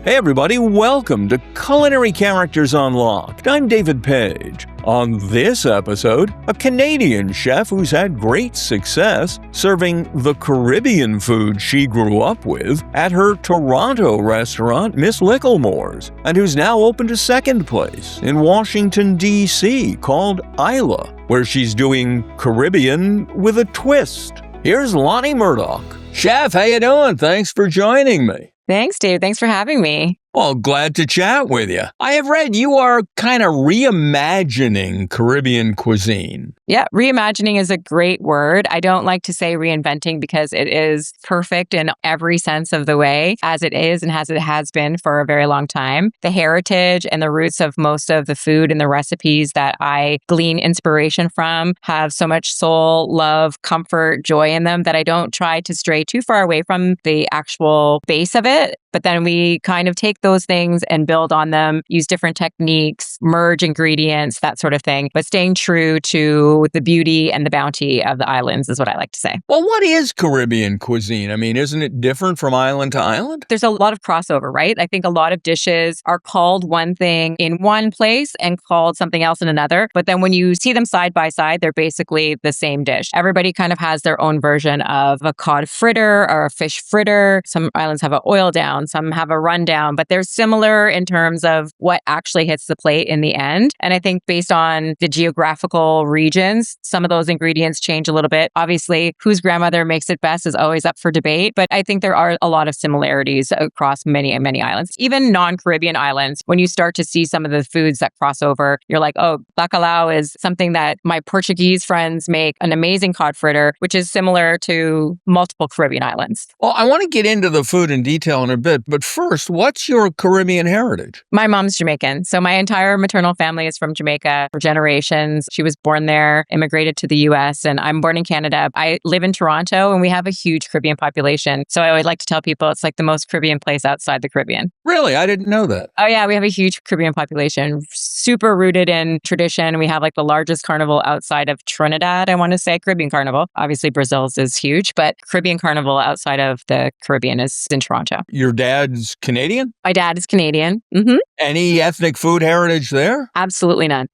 Hey everybody, welcome to Culinary Characters Unlocked. I'm David Page. On this episode, a Canadian chef who's had great success serving the Caribbean food she grew up with at her Toronto restaurant, Miss Licklemore's, and who's now opened a second place in Washington, D.C. called Isla, where she's doing Caribbean with a twist. Here's Lonie Murdock. Chef, how you doing? Thanks for joining me. Thanks, Dave. Thanks for having me. Well, glad to chat with you. I have read you are kind of reimagining Caribbean cuisine. Yeah, reimagining is a great word. I don't like to say reinventing because it is perfect in every sense of the way, as it is and as it has been for a very long time. The heritage and the roots of most of the food and the recipes that I glean inspiration from have so much soul, love, comfort, joy in them that I don't try to stray too far away from the actual base of it. But then we kind of take those things and build on them, use different techniques, merge ingredients, that sort of thing. But staying true to the beauty and the bounty of the islands is what I like to say. Well, what is Caribbean cuisine? I mean, isn't it different from island to island? There's a lot of crossover, right? I think a lot of dishes are called one thing in one place and called something else in another. But then when you see them side by side, they're basically the same dish. Everybody kind of has their own version of a cod fritter or a fish fritter. Some islands have an oil down. Some have a rundown, but they're similar in terms of what actually hits the plate in the end. And I think based on the geographical regions, some of those ingredients change a little bit. Obviously, whose grandmother makes it best is always up for debate, but I think there are a lot of similarities across many islands. Even non-Caribbean islands, when you start to see some of the foods that cross over, you're like, oh, bacalhau is something that my Portuguese friends make, an amazing cod fritter, which is similar to multiple Caribbean islands. Well, I want to get into the food in detail in a bit, but first, what's your Caribbean heritage? My mom's Jamaican. So my entire maternal family is from Jamaica for generations. She was born there, immigrated to the US, and I'm born in Canada. I live in Toronto and we have a huge Caribbean population. So I always like to tell people it's like the most Caribbean place outside the Caribbean. Really? I didn't know that. Oh yeah, we have a huge Caribbean population, super rooted in tradition. We have like the largest carnival outside of Trinidad, I want to say, Caribbean Carnival. Obviously Brazil's is huge, but Caribbean Carnival outside of the Caribbean is in Toronto. Your dad's Canadian? My dad is Canadian. Mm-hmm. Any ethnic food heritage there? Absolutely none.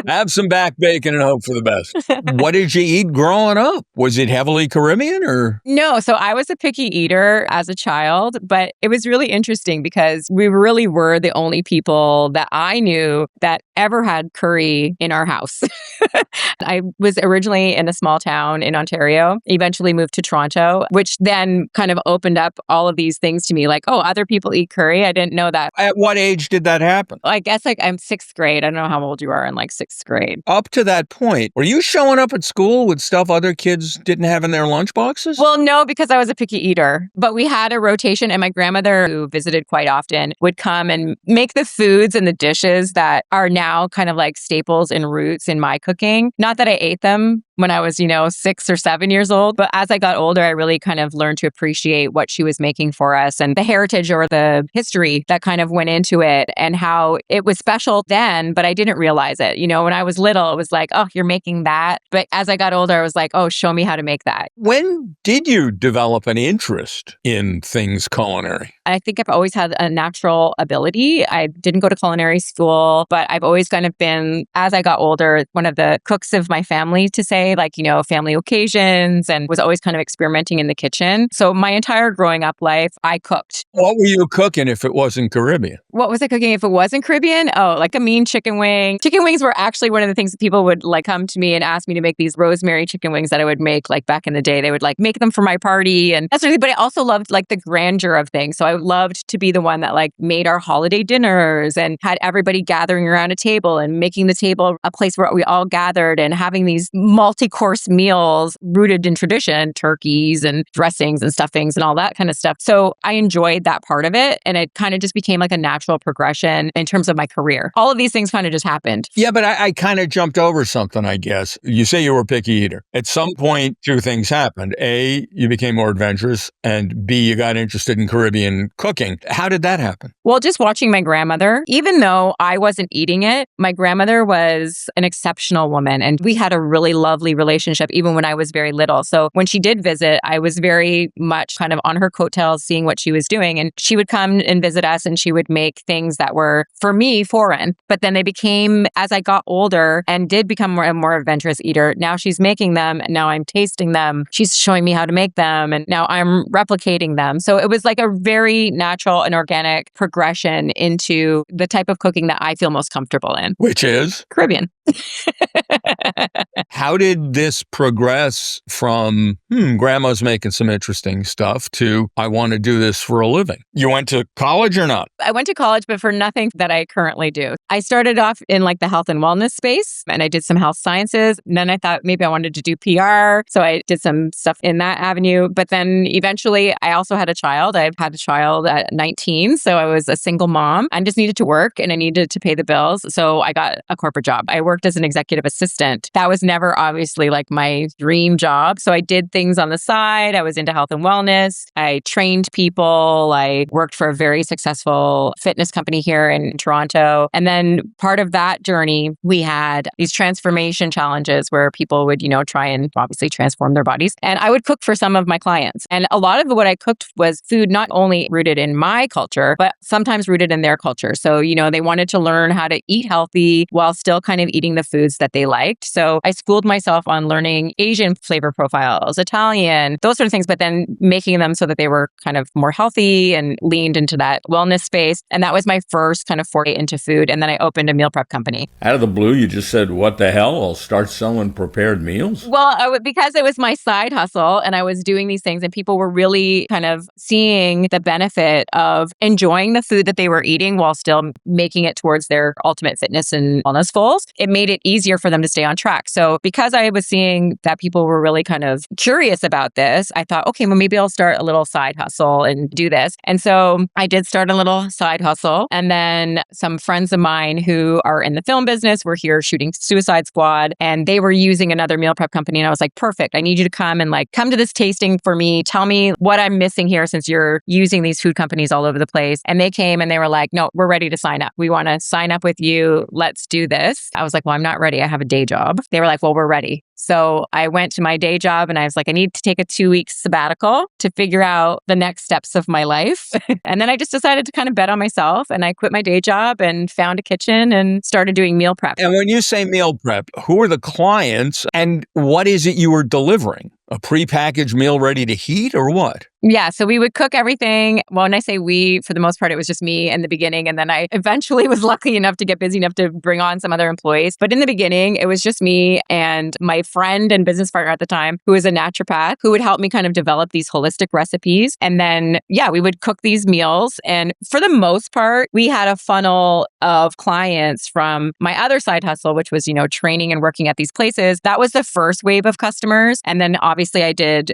Have some back bacon and hope for the best. What did you eat growing up? Was it heavily Caribbean or? No, so I was a picky eater as a child, but it was really interesting because we really were the only people that I knew that ever had curry in our house. I was originally in a small town in Ontario, eventually moved to Toronto, which then kind of opened up all of these things to me like, oh, other people eat curry. I didn't know that. At what age did that happen? I guess like I'm sixth grade. I don't know how old you are in like sixth grade. Up to that point, were you showing up at school with stuff other kids didn't have in their lunchboxes? Well, no, because I was a picky eater. But we had a rotation, and my grandmother, who visited quite often, would come and make the foods and the dishes that are now kind of like staples and roots in my cooking. Not that I ate them when I was, 6 or 7 years old. But as I got older, I really kind of learned to appreciate what she was making for us and the heritage or the history that kind of went into it and how it was special then, but I didn't realize it. When I was little, it was like, oh, you're making that. But as I got older, I was like, oh, show me how to make that. When did you develop an interest in things culinary? I think I've always had a natural ability. I didn't go to culinary school, but I've always kind of been, as I got older, one of the cooks of my family, to say, like, family occasions, and was always kind of experimenting in the kitchen. So my entire growing up life, I cooked. What were you cooking if it wasn't Caribbean? What was I cooking if it wasn't Caribbean? Oh, like a mean chicken wing. Chicken wings were actually one of the things that people would like come to me and ask me to make these rosemary chicken wings that I would make like back in the day. They would like make them for my party and that's really, but I also loved like the grandeur of things. So I loved to be the one that like made our holiday dinners and had everybody gathering around a table and making the table a place where we all gathered and having these multi-course meals rooted in tradition, turkeys and dressings and stuffings and all that kind of stuff. So I enjoyed that part of it. And it kind of just became like a natural progression in terms of my career. All of these things kind of just happened. Yeah, but I kind of jumped over something, I guess. You say you were a picky eater. At some point, two things happened. A, you became more adventurous, and B, you got interested in Caribbean cooking. How did that happen? Well, just watching my grandmother, even though I wasn't eating it, my grandmother was an exceptional woman. And we had a really lovely relationship, even when I was very little. So when she did visit, I was very much kind of on her coattails, seeing what she was doing. And she would come and visit us and she would make things that were, for me, foreign. But then they became, as I got older and did become a more adventurous eater, now she's making them and now I'm tasting them. She's showing me how to make them and now I'm replicating them. So it was like a very natural and organic progression into the type of cooking that I feel most comfortable in. Which is? Caribbean. How did this progress from, grandma's making some interesting stuff to, I want to do this for a living? You went to college or not? I went to college, but for nothing that I currently do. I started off in like the health and wellness space and I did some health sciences. And then I thought maybe I wanted to do PR. So I did some stuff in that avenue. But then eventually I also had a child. I've had a child at 19. So I was a single mom. I just needed to work and I needed to pay the bills. So I got a corporate job. I worked as an executive assistant. That was never obviously like my dream job. So I did things on the side. I was into health and wellness. I trained people. I worked for a very successful fitness company here in Toronto. And then part of that journey, we had these transformation challenges where people would, try and obviously transform their bodies. And I would cook for some of my clients. And a lot of what I cooked was food not only rooted in my culture, but sometimes rooted in their culture. So, they wanted to learn how to eat healthy while still kind of eating the foods that they liked. So I schooled myself on learning Asian flavor profiles, Italian, those sort of things, but then making them so that they were kind of more healthy and leaned into that wellness space. And that was my first kind of foray into food. And then I opened a meal prep company. Out of the blue, you just said, what the hell? I'll start selling prepared meals? Well, because it was my side hustle and I was doing these things and people were really kind of seeing the benefit of enjoying the food that they were eating while still making it towards their ultimate fitness and wellness goals. It made it easier for them to stay on track. So because I was seeing that people were really kind of curious about this, I thought, okay, well, maybe I'll start a little side hustle and do this. And so I did start a little side hustle. And then some friends of mine who are in the film business were here shooting Suicide Squad and they were using another meal prep company. And I was like, perfect. I need you to come and come to this tasting for me. Tell me what I'm missing here since you're using these food companies all over the place. And they came and they were like, no, we're ready to sign up. We want to sign up with you. Let's do this. I was like, well, I'm not ready. I have a day job. They were like, well, we're ready. So I went to my day job and I was like, I need to take a 2-week sabbatical to figure out the next steps of my life. And then I just decided to kind of bet on myself and I quit my day job and found a kitchen and started doing meal prep. And when you say meal prep, who are the clients and what is it you were delivering? A prepackaged meal ready to heat or what? Yeah, so we would cook everything. Well, when I say we, for the most part, it was just me in the beginning. And then I eventually was lucky enough to get busy enough to bring on some other employees. But in the beginning, it was just me and my friend and business partner at the time, who was a naturopath, who would help me kind of develop these holistic recipes. And then, we would cook these meals. And for the most part, we had a funnel of clients from my other side hustle, which was, training and working at these places. That was the first wave of customers. And then obviously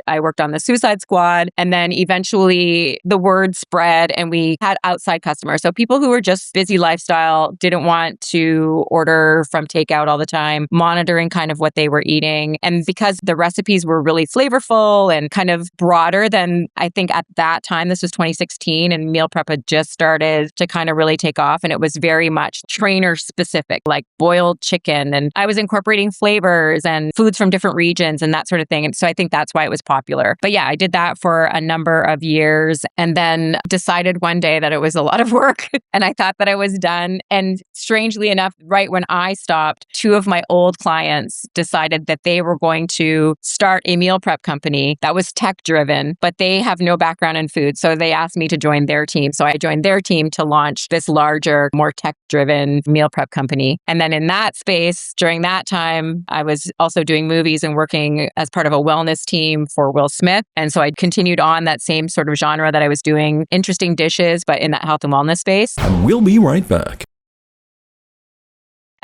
I worked on the Suicide Squad. And then eventually the word spread and we had outside customers. So people who were just busy lifestyle, didn't want to order from takeout all the time, monitoring kind of what they were eating. And because the recipes were really flavorful and kind of broader than I think at that time, this was 2016 and meal prep had just started to kind of really take off. And it was very much trainer specific, like boiled chicken. And I was incorporating flavors and foods from different regions and that sort of thing. And so I think that's why it was popular. But I did that for a number of years and then decided one day that it was a lot of work and I thought that I was done. And strangely enough, right when I stopped, 2 of my old clients decided that they were going to start a meal prep company that was tech driven, but they have no background in food. So they asked me to join their team. So I joined their team to launch this larger, more tech driven meal prep company. And then in that space, during that time, I was also doing movies and working as part of a wellness team for Will Smith. And so I continued on that same sort of genre that I was doing, interesting dishes, but in that health and wellness space. And we'll be right back.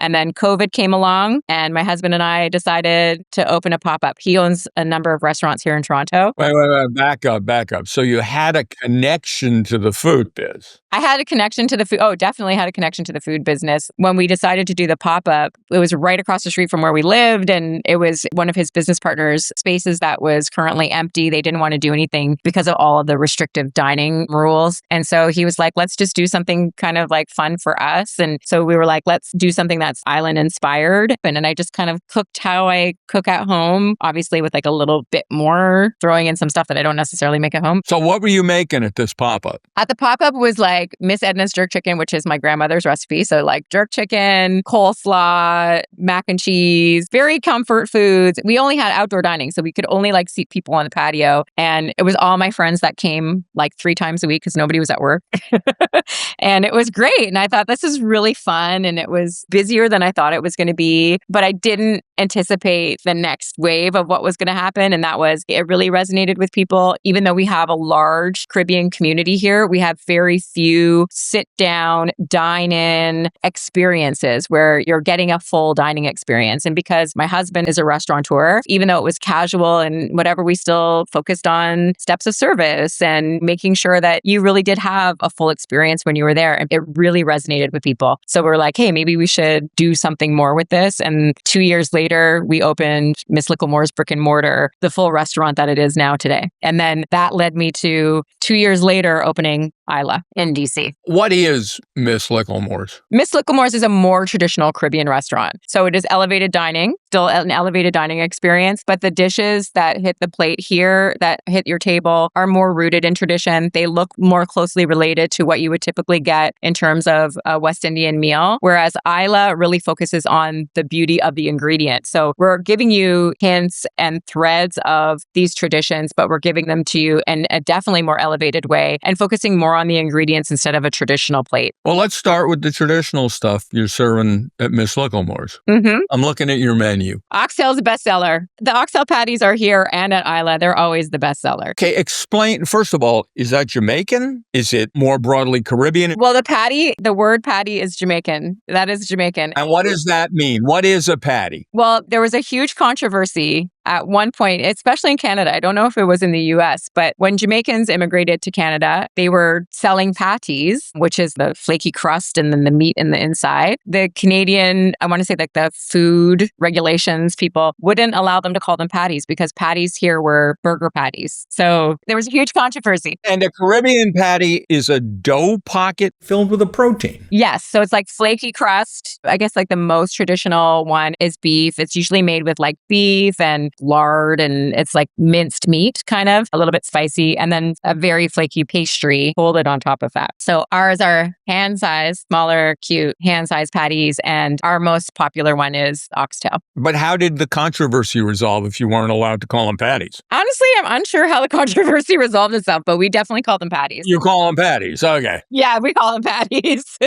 And then COVID came along and my husband and I decided to open a pop-up. He owns a number of restaurants here in Toronto. Wait, back up. So you had a connection to the food biz. I had a connection to the food. Oh, definitely had a connection to the food business. When we decided to do the pop-up, it was right across the street from where we lived. And it was one of his business partners' spaces that was currently empty. They didn't want to do anything because of all of the restrictive dining rules. And so he was like, let's just do something kind of like fun for us. And so we were like, let's do something that's island inspired. And I just kind of cooked how I cook at home, obviously with like a little bit more, throwing in some stuff that I don't necessarily make at home. So what were you making at this pop-up? At the pop-up was like Miss Edna's jerk chicken, which is my grandmother's recipe. So like jerk chicken, coleslaw, mac and cheese, very comfort foods. We only had outdoor dining, so we could only like seat people on the patio. And it was all my friends that came like 3 times a week because nobody was at work. And it was great. And I thought this is really fun. And it was busier than I thought it was going to be. But I didn't anticipate the next wave of what was going to happen. And that was, it really resonated with people. Even though we have a large Caribbean community here, we have very few sit down, dine in experiences where you're getting a full dining experience. And because my husband is a restaurateur, even though it was casual and whatever, we still focused on steps of service and making sure that you really did have a full experience when you were there. And it really resonated with people. So we're like, hey, maybe we should do something more with this. And 2 years later, we opened Miss Licklemore's brick and mortar, the full restaurant that it is now today. And then that led me to 2 years later opening Isla in D.C. What is Miss Licklemore's? Miss Licklemore's is a more traditional Caribbean restaurant. So it is elevated dining, still an elevated dining experience, but the dishes that hit the plate here, that hit your table, are more rooted in tradition. They look more closely related to what you would typically get in terms of a West Indian meal, whereas Isla really focuses on the beauty of the ingredient. So we're giving you hints and threads of these traditions, but we're giving them to you in a definitely more elevated way and focusing more on the ingredients instead of a traditional plate. Well, let's start with the traditional stuff you're serving at Miss Licklemore's. Mm-hmm. I'm looking at your menu. Oxtail's a bestseller. The oxtail patties are here and at Isla. They're always the bestseller. Okay, explain, first of all, is that Jamaican? Is it more broadly Caribbean? Well, the word patty is Jamaican. That is Jamaican. And what does that mean? What is a patty? Well, there was a huge controversy at one point, especially in Canada. I don't know if it was in the US, but when Jamaicans immigrated to Canada, they were selling patties, which is the flaky crust and then the meat in the inside. The Canadian, I want to say like the food regulations people wouldn't allow them to call them patties because patties here were burger patties. So there was a huge controversy. And a Caribbean patty is a dough pocket filled with a protein. Yes. So it's like flaky crust. I guess like the most traditional one is beef. It's usually made with like beef and lard, and it's like minced meat, kind of a little bit spicy, and then a very flaky pastry folded on top of that. So ours are hand size, smaller, cute hand size patties, and our most popular one is oxtail. But how did the controversy resolve if you weren't allowed to call them patties? Honestly, I'm unsure how the controversy resolved itself, but we definitely call them patties. You call them patties, okay. Yeah, we call them patties.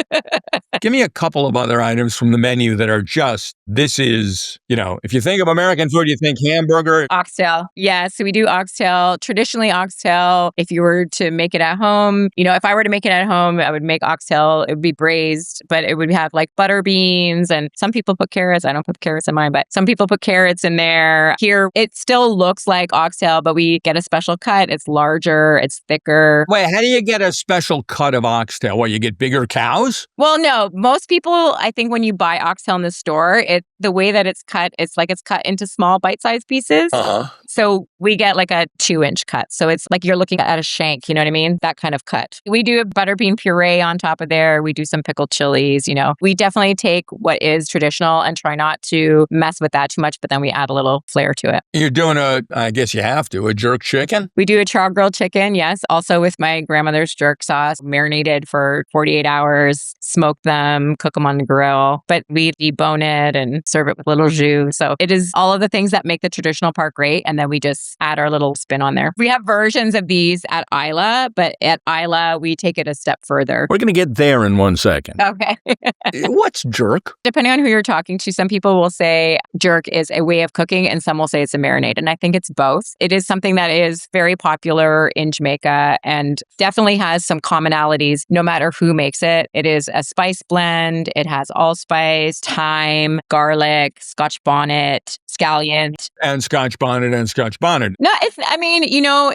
Give me a couple of other items from the menu that are just, this is, if you think of American food, you think hamburger. Oxtail. Yeah, so we do oxtail. Traditionally, oxtail, if you were to make it at home, if I were to make it at home, I would make oxtail. It would be braised, but it would have like butter beans, and some people put carrots. I don't put carrots in mine, but some people put carrots in there. Here, it still looks like oxtail, but we get a special cut. It's larger, it's thicker. Wait, how do you get a special cut of oxtail? What, you get bigger cows? Well, no. Most people, I think when you buy oxtail in the store, the way that it's cut into small bite-sized pieces. Uh-huh. So we get like a 2-inch cut. So it's like you're looking at a shank, you know what I mean? That kind of cut. We do a butterbean puree on top of there. We do some pickled chilies, We definitely take what is traditional and try not to mess with that too much, but then we add a little flair to it. You're doing I guess you have to, a jerk chicken? We do a char grilled chicken, yes. Also with my grandmother's jerk sauce, marinated for 48 hours, smoke them, cook them on the grill. But we debone it and serve it with little jus. So it is all of the things that make the traditional part great. And then then we just add our little spin on there. We have versions of these at Isla, but at Isla, we take it a step further. We're going to get there in 1 second. Okay. What's jerk? Depending on who you're talking to, some people will say jerk is a way of cooking and some will say it's a marinade. And I think it's both. It is something that is very popular in Jamaica and definitely has some commonalities no matter who makes it. It is a spice blend. It has allspice, thyme, garlic, Scotch bonnet, scallion. And Scotch bonnet and Scotch bonnet. No,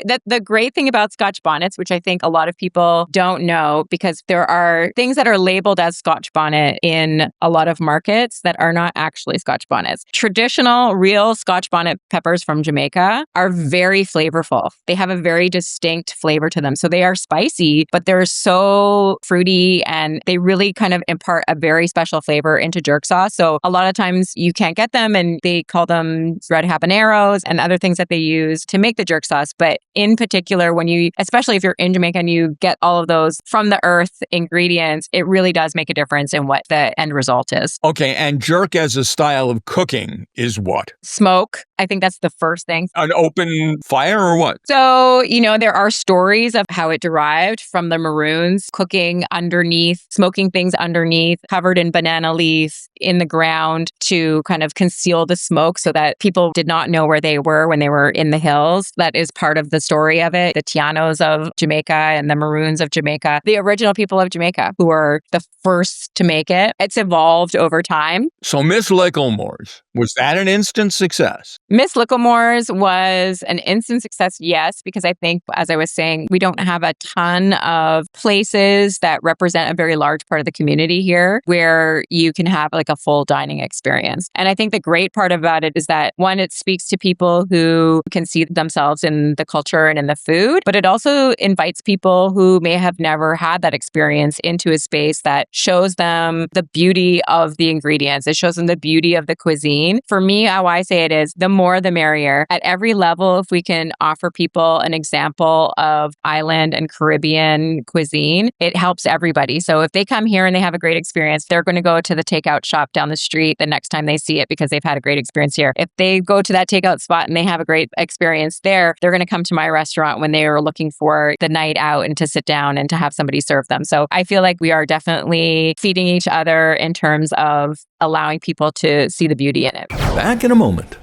that the great thing about Scotch bonnets, which I think a lot of people don't know, because there are things that are labeled as Scotch bonnet in a lot of markets that are not actually Scotch bonnets. Traditional, real Scotch bonnet peppers from Jamaica are very flavorful. They have a very distinct flavor to them. So they are spicy, but they're so fruity and they really kind of impart a very special flavor into jerk sauce. So a lot of times you can't get them and they call them red habaneros and other things that they use to make the jerk sauce. But in particular, especially if you're in Jamaica and you get all of those from the earth ingredients, it really does make a difference in what the end result is. Okay, and jerk as a style of cooking is what? Smoke. I think that's the first thing. An open fire or what? So, there are stories of how it derived from the Maroons, cooking underneath, smoking things underneath, covered in banana leaf in the ground to kind of conceal the smoke so that people did not know where they were when they were in the hills. That is part of the story of it. The Tianos of Jamaica and the Maroons of Jamaica, the original people of Jamaica who were the first to make it. It's evolved over time. So Miss Licklemore's, was that an instant success? Miss Licklemore's was an instant success, yes, because I think, as I was saying, we don't have a ton of places that represent a very large part of the community here where you can have like a full dining experience. And I think the great part about it is that, one, it speaks to people who can see themselves in the culture and in the food, but it also invites people who may have never had that experience into a space that shows them the beauty of the ingredients. It shows them the beauty of the cuisine. For me, how I say it is, the more the merrier. At every level, if we can offer people an example of island and Caribbean cuisine, it helps everybody. So if they come here and they have a great experience, they're going to go to the takeout shop down the street the next time they see it because they've had a great experience here. If they go to that takeout spot and they have a great experience there, they're going to come to my restaurant when they are looking for the night out and to sit down and to have somebody serve them. So I feel like we are definitely feeding each other in terms of allowing people to see the beauty in it. Back in a moment.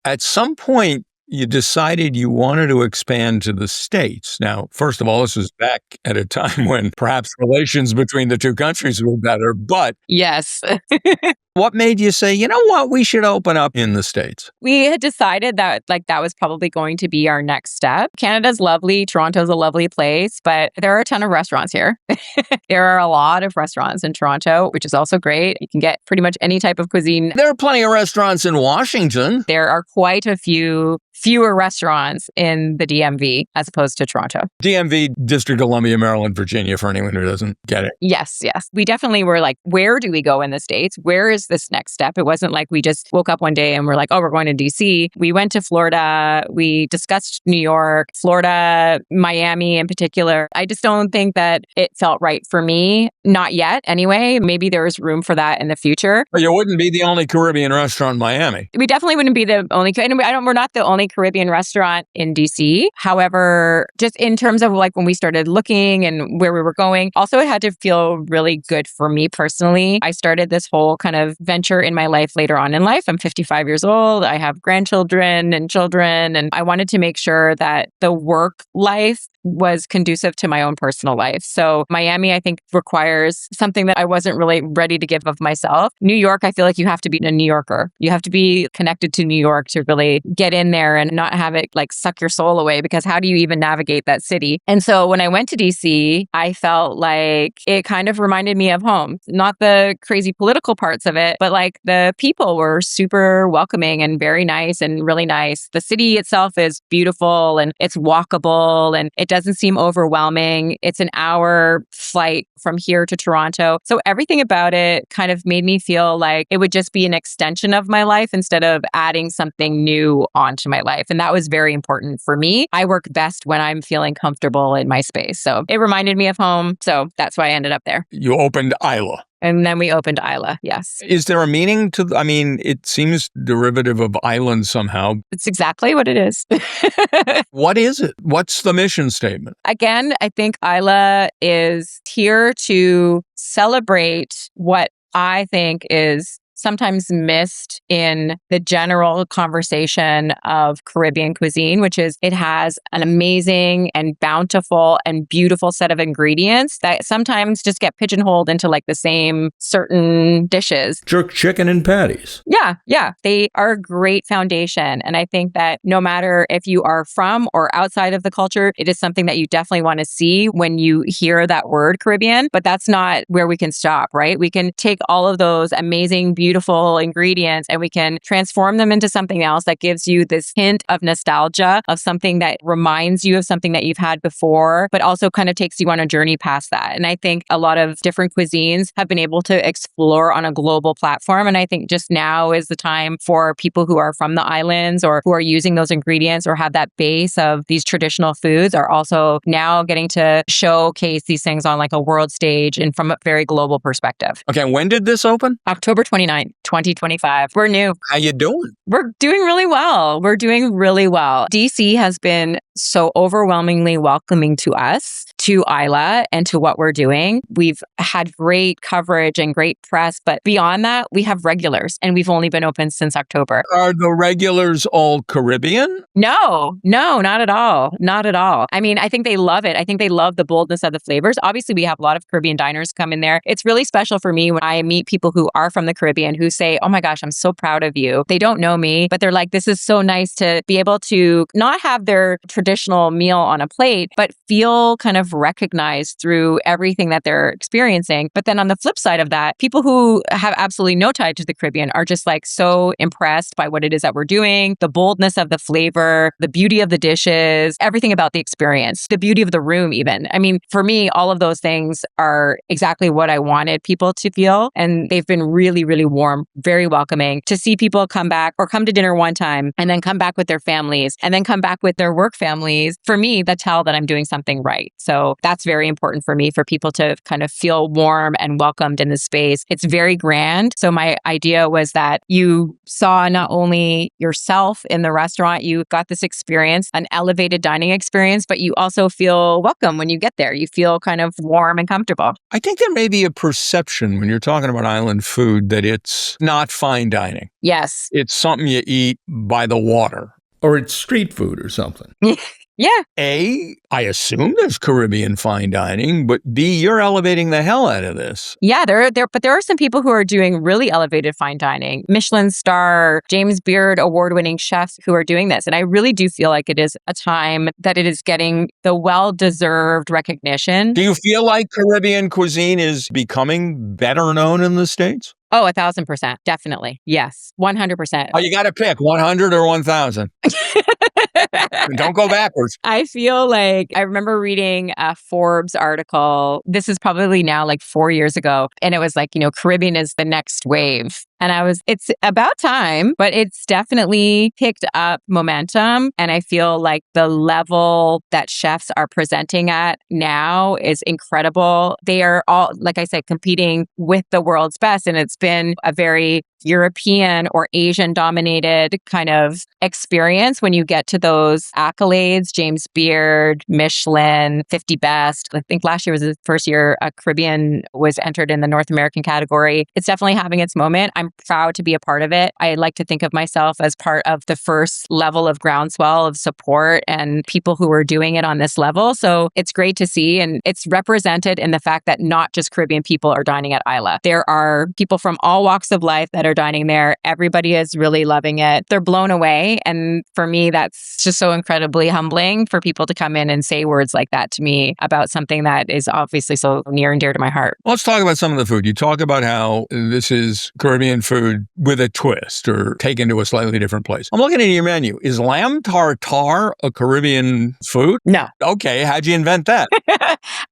At some point, you decided you wanted to expand to the States. Now, first of all, this was back at a time when perhaps relations between the two countries were better, but yes. What made you say, you know what, we should open up in the States? We had decided that that was probably going to be our next step. Canada's lovely. Toronto's a lovely place, but there are a ton of restaurants here. There are a lot of restaurants in Toronto, which is also great. You can get pretty much any type of cuisine. There are plenty of restaurants in Washington. There are quite a fewer restaurants in the DMV as opposed to Toronto. DMV, District of Columbia, Maryland, Virginia, for anyone who doesn't get it. Yes. We definitely were like, where do we go in the States? Where is this next step? It wasn't like we just woke up one day and we're like, oh, we're going to DC. We went to Florida. We discussed New York, Florida, Miami in particular. I just don't think that it felt right for me. Not yet, anyway. Maybe there's room for that in the future. But you wouldn't be the only Caribbean restaurant in Miami. We definitely wouldn't be the only, and we're not the only Caribbean restaurant in DC. However, just in terms of like when we started looking and where we were going, also it had to feel really good for me personally. I started this whole kind of venture in my life later on in life. I'm 55 years old. I have grandchildren and children, and I wanted to make sure that the work life was conducive to my own personal life. So Miami, I think, requires something that I wasn't really ready to give of myself. New York, I feel like you have to be a New Yorker. You have to be connected to New York to really get in there and not have it like suck your soul away, because how do you even navigate that city? And so when I went to DC, I felt like it kind of reminded me of home. Not the crazy political parts of it, but like the people were super welcoming and very nice and really nice. The city itself is beautiful and it's walkable and it doesn't seem overwhelming. It's an hour flight from here to Toronto. So everything about it kind of made me feel like it would just be an extension of my life instead of adding something new onto my life. And that was very important for me. I work best when I'm feeling comfortable in my space. So it reminded me of home. So that's why I ended up there. You opened Isla. And then we opened Isla. Yes. Is there a meaning to, it seems derivative of island somehow. It's exactly what it is. What is it? What's the mission statement? Again, I think Isla is here to celebrate what I think is sometimes missed in the general conversation of Caribbean cuisine, which is it has an amazing and bountiful and beautiful set of ingredients that sometimes just get pigeonholed into like the same certain dishes. Jerk chicken and patties. Yeah. They are a great foundation. And I think that no matter if you are from or outside of the culture, it is something that you definitely want to see when you hear that word Caribbean. But that's not where we can stop, right? We can take all of those amazing, beautiful ingredients and we can transform them into something else that gives you this hint of nostalgia, of something that reminds you of something that you've had before, but also kind of takes you on a journey past that. And I think a lot of different cuisines have been able to explore on a global platform. And I think just now is the time for people who are from the islands or who are using those ingredients or have that base of these traditional foods are also now getting to showcase these things on like a world stage and from a very global perspective. Okay, when did this open? October 29th, 2025. We're new. How you doing? We're doing really well. DC has been so overwhelmingly welcoming to us, to Isla, and to what we're doing. We've had great coverage and great press, but beyond that, we have regulars, and we've only been open since October. Are the regulars all Caribbean? No, not at all. Not at all. I mean, I think they love it. I think they love the boldness of the flavors. Obviously, we have a lot of Caribbean diners come in there. It's really special for me when I meet people who are from the Caribbean who say, oh my gosh, I'm so proud of you. They don't know me, but they're like, this is so nice to be able to not have their traditional meal on a plate, but feel kind of recognized through everything that they're experiencing. But then on the flip side of that, people who have absolutely no tie to the Caribbean are just like so impressed by what it is that we're doing, the boldness of the flavor, the beauty of the dishes, everything about the experience, the beauty of the room even. I mean, for me, all of those things are exactly what I wanted people to feel. And they've been really, really warm, very welcoming. To see people come back or come to dinner one time and then come back with their families and then come back with their work families, for me, that's tell that I'm doing something right. So that's very important for me, for people to kind of feel warm and welcomed in the space. It's very grand. So my idea was that you saw not only yourself in the restaurant, you got this experience, an elevated dining experience, but you also feel welcome when you get there. You feel kind of warm and comfortable. I think there may be a perception when you're talking about island food that it's not fine dining. Yes. It's something you eat by the water. Or it's street food or something. Yeah. A, I assume there's Caribbean fine dining, but B, you're elevating the hell out of this. Yeah, but there are some people who are doing really elevated fine dining. Michelin star, James Beard award-winning chefs who are doing this. And I really do feel like it is a time that it is getting the well-deserved recognition. Do you feel like Caribbean cuisine is becoming better known in the States? Oh, 1,000%. Definitely. Yes. 100%. Oh, you got to pick 100 or 1,000. Don't go backwards. I feel like I remember reading a Forbes article. This is probably now like 4 years ago. And it was like, Caribbean is the next wave. And it's about time, but it's definitely picked up momentum. And I feel like the level that chefs are presenting at now is incredible. They are all, like I said, competing with the world's best. And it's been a very European or Asian dominated kind of experience when you get to those accolades, James Beard, Michelin, 50 Best. I think last year was the first year a Caribbean was entered in the North American category. It's definitely having its moment. I'm proud to be a part of it. I like to think of myself as part of the first level of groundswell of support and people who are doing it on this level. So it's great to see. And it's represented in the fact that not just Caribbean people are dining at Isla. There are people from all walks of life that are dining there. Everybody is really loving it. They're blown away. And for me, that's just so incredibly humbling for people to come in and say words like that to me about something that is obviously so near and dear to my heart. Let's talk about some of the food. You talk about how this is Caribbean Caribbean food with a twist or taken to a slightly different place. I'm looking at your menu. Is lamb tartare a Caribbean food? No. Okay, how'd you invent that?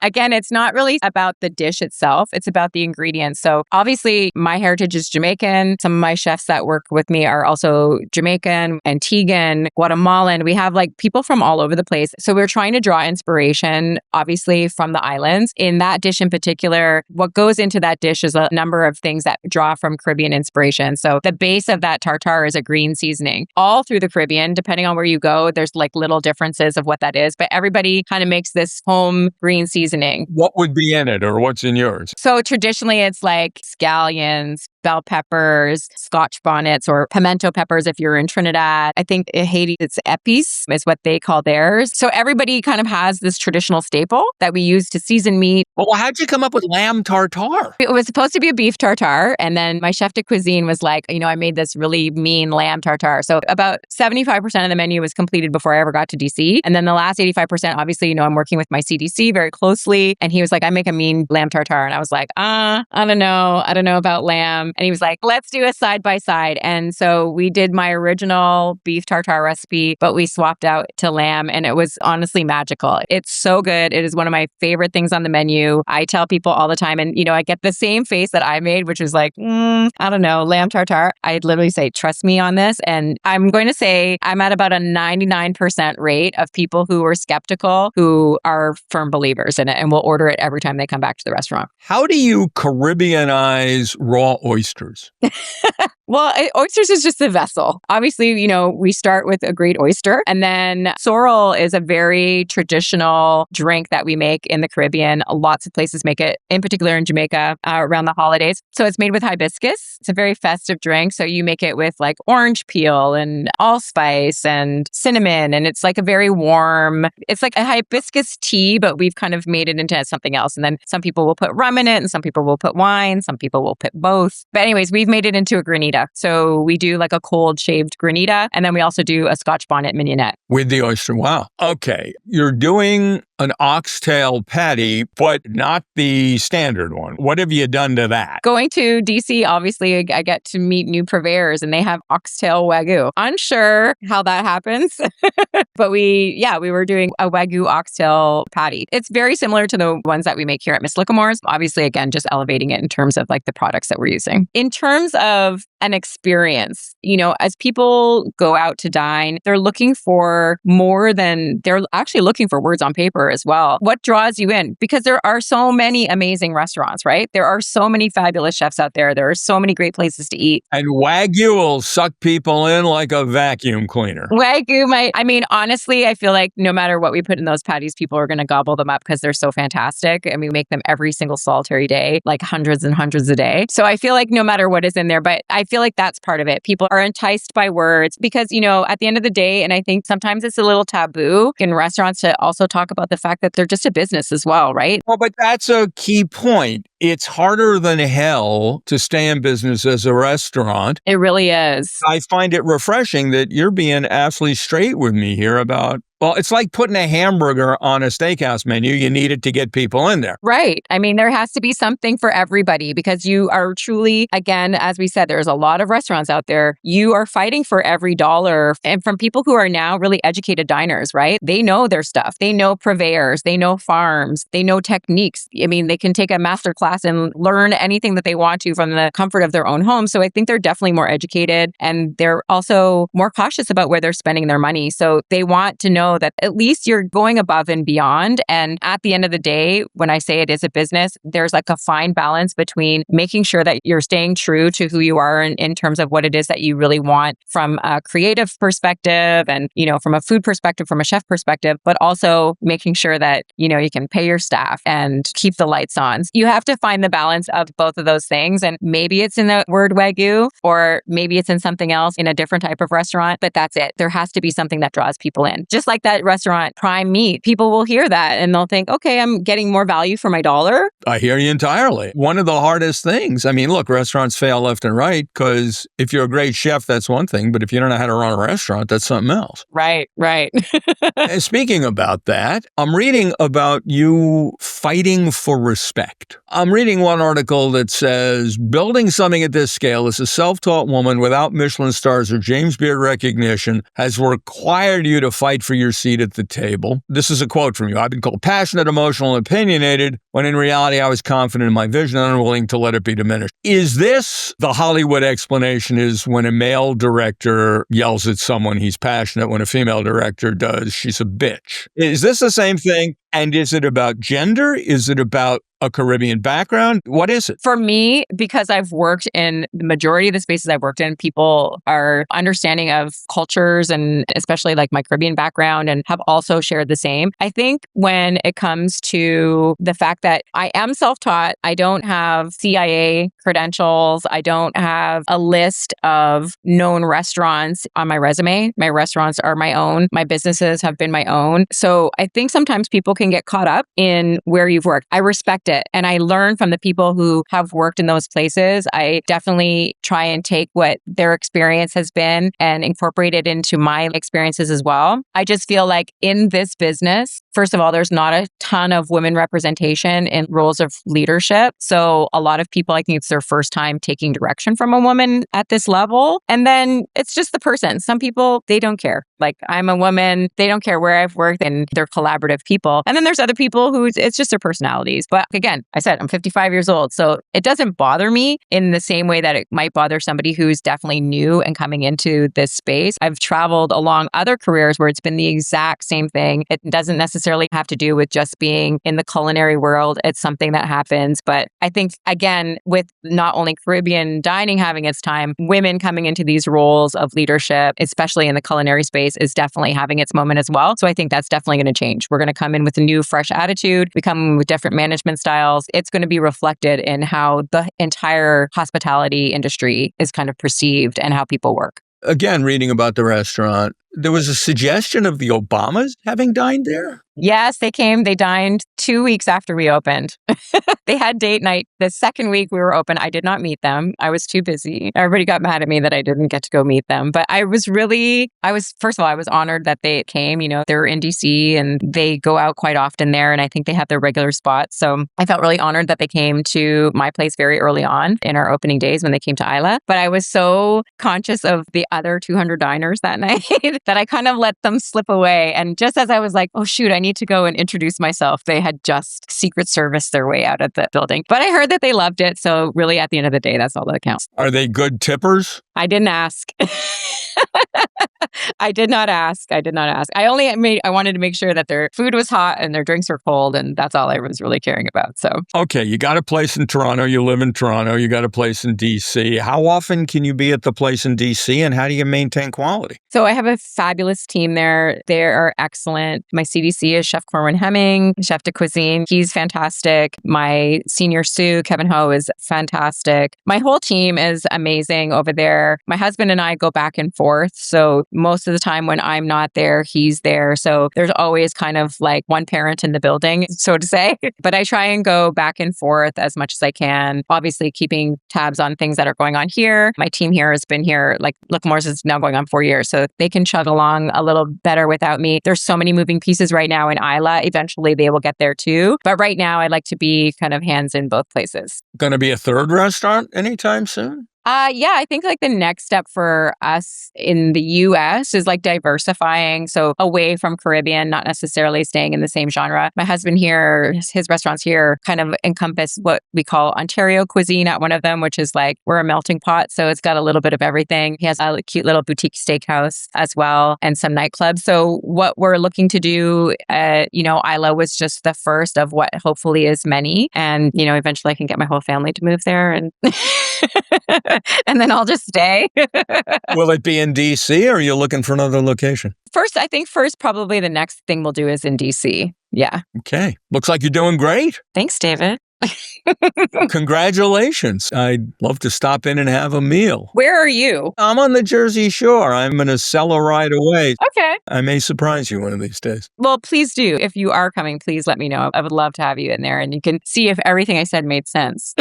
Again, it's not really about the dish itself. It's about the ingredients. So obviously my heritage is Jamaican. Some of my chefs that work with me are also Jamaican, Antiguan, Guatemalan. We have like people from all over the place. So we're trying to draw inspiration, obviously, from the islands. In that dish in particular, what goes into that dish is a number of things that draw from Caribbean inspiration. So the base of that tartare is a green seasoning. All through the Caribbean, depending on where you go, there's like little differences of what that is. But everybody kind of makes this home green seasoning. What would be in it or what's in yours? So traditionally, it's like scallions, bell peppers, Scotch bonnets, or pimento peppers if you're in Trinidad. I think in Haiti, it's epis is what they call theirs. So everybody kind of has this traditional staple that we use to season meat. Well, how'd you come up with lamb tartare? It was supposed to be a beef tartare. And then my chef de cuisine was like, I made this really mean lamb tartare. So about 75% of the menu was completed before I ever got to DC. And then the last 85%, obviously, I'm working with my CDC very closely. And he was like, I make a mean lamb tartare. And I was like, I don't know. I don't know about lamb. And he was like, let's do a side by side. And so we did my original beef tartare recipe, but we swapped out to lamb. And it was honestly magical. It's so good. It is one of my favorite things on the menu. I tell people all the time, and I get the same face that I made, which was like, I don't know, lamb tartare. I'd literally say, trust me on this. And I'm going to say I'm at about a 99% rate of people who are skeptical, who are firm believers in it and will order it every time they come back to the restaurant. How do you Caribbeanize raw oysters? Well, oysters is just a vessel. Obviously, we start with a great oyster. And then sorrel is a very traditional drink that we make in the Caribbean. Lots of places make it, in particular in Jamaica, around the holidays. So it's made with hibiscus. It's a very festive drink. So you make it with like orange peel and allspice and cinnamon. And it's like a very warm, it's like a hibiscus tea, but we've kind of made it into something else. And then some people will put rum in it and some people will put wine. Some people will put both. But anyways, we've made it into a granita. So we do like a cold shaved granita. And then we also do a Scotch bonnet mignonette. With the oyster. Wow. Okay. You're doing an oxtail patty, but not the standard one. What have you done to that? Going to DC, obviously, I get to meet new purveyors and they have Oxtail Wagyu. Unsure how that happens, but we were doing a Wagyu oxtail patty. It's very similar to the ones that we make here at Miss Licklemore's. Obviously, again, just elevating it in terms of like the products that we're using. In terms of an experience, as people go out to dine, they're looking for more than, they're actually looking for words on paper as well. What draws you in? Because there are so many amazing restaurants, right? There are so many fabulous chefs out there. There are so many great places to eat. And Wagyu will suck people in like a vacuum cleaner. Wagyu honestly, I feel like no matter what we put in those patties, people are going to gobble them up because they're so fantastic. And we make them every single solitary day, like hundreds and hundreds a day. So I feel like no matter what is in there, but I feel like that's part of it. People are enticed by words because, at the end of the day, and I think sometimes it's a little taboo in restaurants to also talk about the fact that they're just a business as well, right? Well, but that's a key point. It's harder than hell to stay in business as a restaurant. It really is. I find it refreshing that you're being absolutely straight with me here about, well, it's like putting a hamburger on a steakhouse menu. You need it to get people in there. Right. There has to be something for everybody because you are truly, again, as we said, there's a lot of restaurants out there. You are fighting for every dollar. And from people who are now really educated diners, right? They know their stuff. They know purveyors. They know farms. They know techniques. They can take a master class and learn anything that they want to from the comfort of their own home. So I think they're definitely more educated and they're also more cautious about where they're spending their money. So they want to know that at least you're going above and beyond. And at the end of the day, when I say it is a business, there's like a fine balance between making sure that you're staying true to who you are in terms of what it is that you really want from a creative perspective and, from a food perspective, from a chef perspective, but also making sure that, you can pay your staff and keep the lights on. You have to find the balance of both of those things. And maybe it's in the word Wagyu, or maybe it's in something else in a different type of restaurant, but that's it. There has to be something that draws people in. Just like like that restaurant prime meat. People will hear that and they'll think, okay, I'm getting more value for my dollar. I hear you entirely. One of the hardest things, I mean, look, restaurants fail left and right because if you're a great chef, that's one thing. But if you don't know how to run a restaurant, that's something else. Right. And speaking about that, I'm reading about you fighting for respect. I'm reading one article that says, building something at this scale as a self-taught woman without Michelin stars or James Beard recognition has required you to fight for your seat at the table. This is a quote from you. I've been called passionate, emotional, and opinionated, when in reality I was confident in my vision and unwilling to let it be diminished. Is this the Hollywood explanation is when a male director yells at someone he's passionate, when a female director does, she's a bitch? Is this the same thing? And is it about gender? Is it about a Caribbean background? What is it? For me, because I've worked in the majority of the spaces I've worked in, people are understanding of cultures and especially like my Caribbean background and have also shared the same. I think when it comes to the fact that I am self-taught, I don't have CIA credentials, I don't have a list of known restaurants on my resume. My restaurants are my own. My businesses have been my own. So I think sometimes people can get caught up in where you've worked. I respect it. And I learn from the people who have worked in those places. I definitely try and take what their experience has been and incorporate it into my experiences as well. I just feel like in this business, first of all, there's not a ton of women representation in roles of leadership. So a lot of people, I think it's their first time taking direction from a woman at this level. And then it's just the person. Some people, they don't care. Like, I'm a woman, they don't care where I've worked, and they're collaborative people. And then there's other people who it's just their personalities. But again, I said I'm 55 years old, so it doesn't bother me in the same way that it might bother somebody who's definitely new and coming into this space. I've traveled along other careers where it's been the exact same thing. It doesn't necessarily have to do with just being in the culinary world. It's something that happens. But I think, again, with not only Caribbean dining having its time, women coming into these roles of leadership, especially in the culinary space, is definitely having its moment as well. So I think that's definitely going to change. We're going to come in with a new, fresh attitude. We come with different management styles. It's going to be reflected in how the entire hospitality industry is kind of perceived and how people work. Again, reading about the restaurant, there was a suggestion of the Obamas having dined there. Yes, they came. They dined 2 weeks after we opened. They had date night the second week we were open. I did not meet them. I was too busy. Everybody got mad at me that I didn't get to go meet them. But first of all, I was honored that they came. You know, they're in D.C. and they go out quite often there. And I think they have their regular spots. So I felt really honored that they came to my place very early on in our opening days when they came to Isla. But I was so conscious of the other 200 diners that night that I kind of let them slip away. And just as I was like, oh, shoot, I need to go and introduce myself, they had just Secret Service their way out of the building. But I heard that they loved it. So really, at the end of the day, that's all that counts. Are they good tippers? I didn't ask. I did not ask. I wanted to make sure that their food was hot and their drinks were cold. And that's all I was really caring about. So, okay, you got a place in Toronto. You live in Toronto. You got a place in D.C. How often can you be at the place in D.C. and how do you maintain quality? So I have a fabulous team there. They are excellent. My CDC is Chef Corwin Hemming, Chef de Cuisine. He's fantastic. My senior sous, Kevin Ho, is fantastic. My whole team is amazing over there. My husband and I go back and forth. So most of the time when I'm not there, he's there. So there's always kind of like one parent in the building, so to say. But I try and go back and forth as much as I can, obviously keeping tabs on things that are going on here. My team here has been here, like Licklemore's is now going on 4 years. So they can chug along a little better without me. There's so many moving pieces right now in Isla. Eventually they will get there too. But right now I like to be kind of hands in both places. Going to be a third restaurant anytime soon? Yeah, I think like the next step for us in the US is like diversifying. So away from Caribbean, not necessarily staying in the same genre. My husband here, his restaurants here kind of encompass what we call Ontario cuisine at one of them, which is like we're a melting pot. So it's got a little bit of everything. He has a cute little boutique steakhouse as well and some nightclubs. So what we're looking to do, Isla was just the first of what hopefully is many. And, eventually I can get my whole family to move there and and then I'll just stay. Will it be in D.C. or are you looking for another location? I think probably the next thing we'll do is in D.C. Yeah. Okay. Looks like you're doing great. Thanks, David. Congratulations. I'd love to stop in and have a meal. Where are you? I'm on the Jersey Shore. I'm going to sell a ride away. Okay. I may surprise you one of these days. Well, please do. If you are coming, please let me know. I would love to have you in there and you can see if everything I said made sense.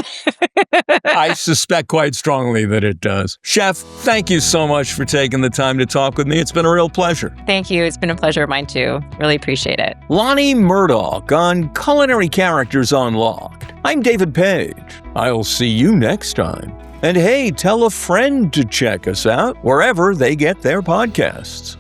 I suspect quite strongly that it does. Chef, thank you so much for taking the time to talk with me. It's been a real pleasure. Thank you. It's been a pleasure of mine too. Really appreciate it. Lonie Murdock on Culinary Characters Unlocked. I'm David Page. I'll see you next time. And hey, tell a friend to check us out wherever they get their podcasts.